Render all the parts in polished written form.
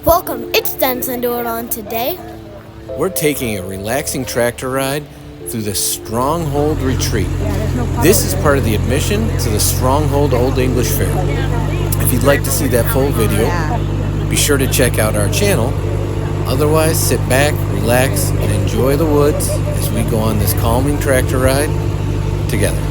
Welcome, it's dadandsondoitall, and today we're taking a relaxing tractor ride through the Stronghold retreat. This is part of the admission to the Stronghold Old English Fair. If you'd like to see that full video, be sure to check out our channel. Otherwise, sit back, relax, and enjoy the woods as we go on this calming tractor ride together.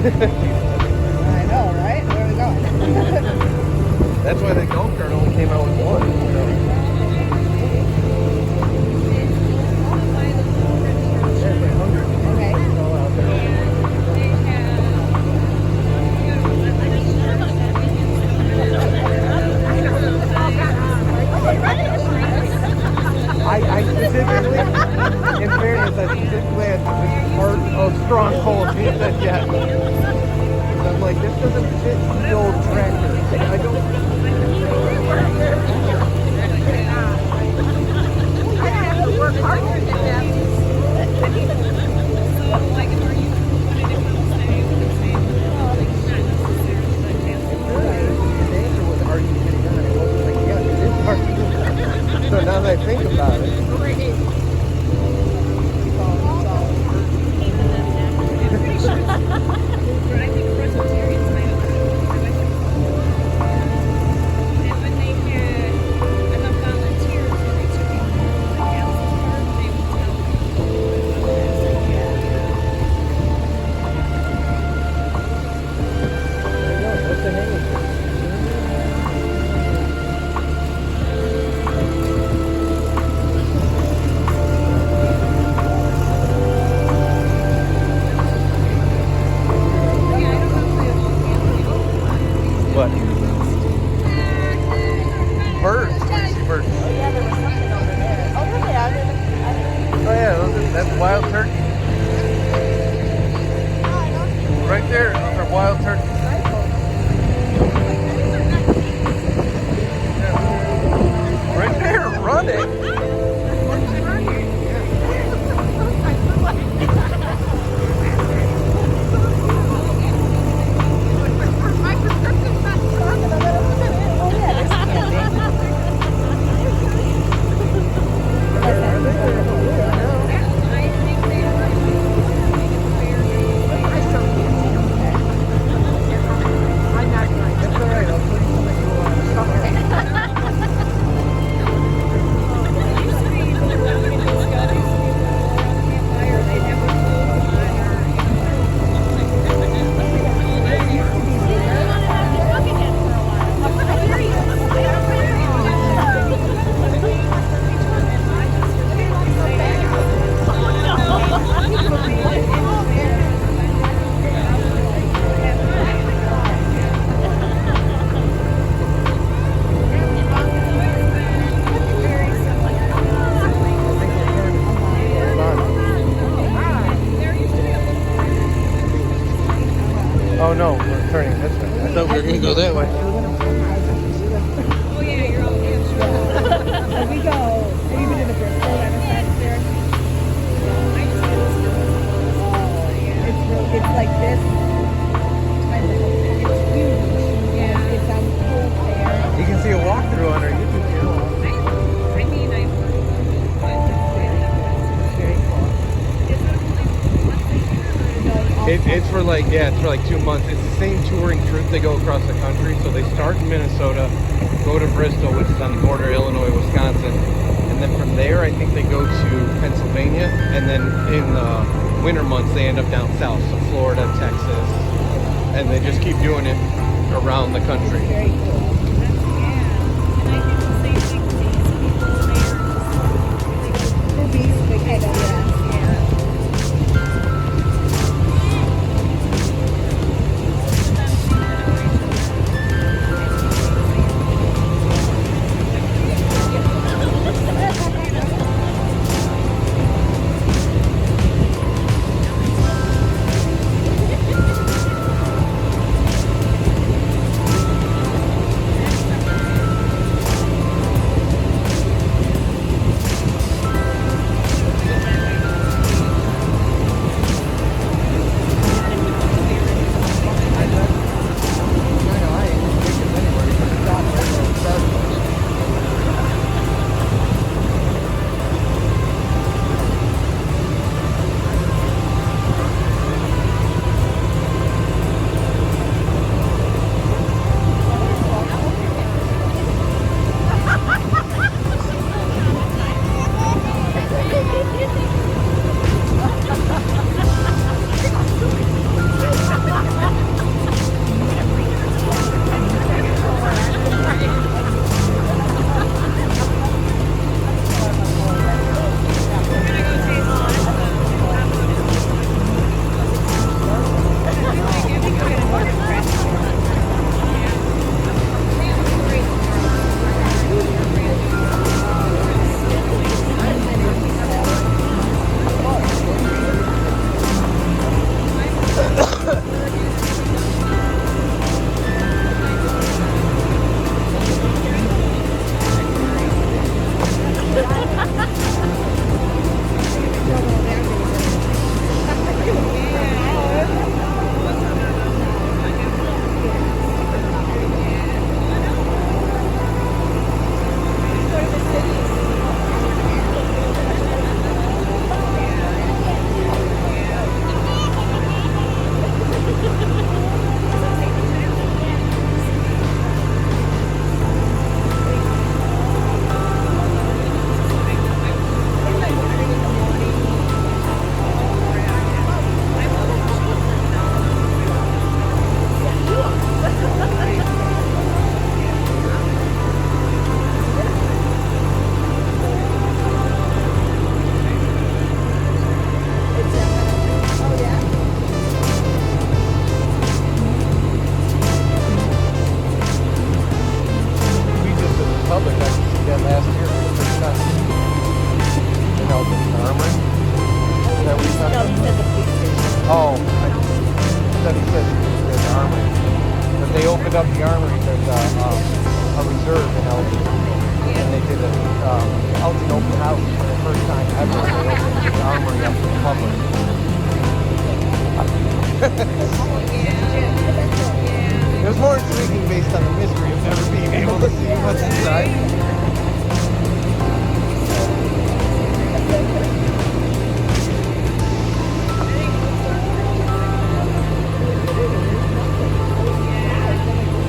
I know, right? Where are we going? That's why the golf cart only came out with one. I specifically, in fairness, I specifically had this part of Stronghold he said yes. I'm like, this doesn't fit the old tractor. I don't. I have to work hard to get that. but birds. Where do you see birds? Oh yeah, there was something over there. Oh, there they are. Oh yeah, that's wild turkey. Right there, those are wild turkeys. Yeah. Right there, running. Oh no, we're turning this way. I thought we were going to go that way. Oh yeah, you're all we go. Have you been to the Bristol Renaissance Fair? It's like this. It's huge. Yeah. It's on the whole fair. You can see a walkthrough on our YouTube channel. It's for like 2 months. It's the same touring troupe. They go across the country. So they start in Minnesota, go to Bristol, which is on the border, Illinois, Wisconsin, and then from there I think they go to Pennsylvania, and then in the winter months they end up down south, so Florida, Texas, and they just keep doing it around the country. Very cool. that he said the armory. But they opened up the armory. There's a reserve in Elgin. And they did a Elgin open house for the first time ever. They opened the armory up to the public. It was more intriguing based on the mystery of never being able to see what's inside.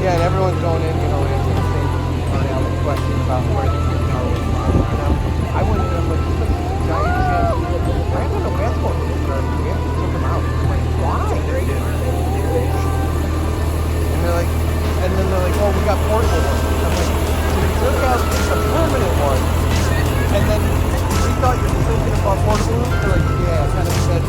Yeah, and everyone's going in, answering the same question about where the kids are. I went in and like, this is a giant gym. I have no basketball team started. We have to took them out. I'm like, why? And then they're like, oh, we got portable ones. I'm like, so you took out a permanent one, and then we thought you were thinking about portable ones? They're like, yeah, kind of said.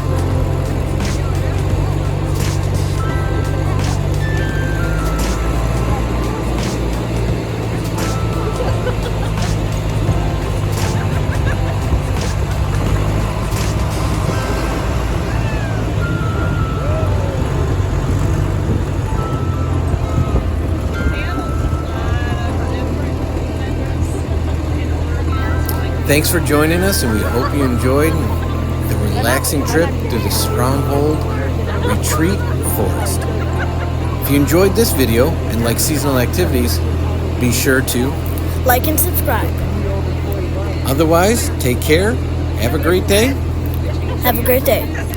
Thanks for joining us, and we hope you enjoyed the relaxing trip through the Stronghold Retreat Forest. If you enjoyed this video and like seasonal activities, be sure to Like and subscribe. Otherwise, take care, have a great day. Have a great day.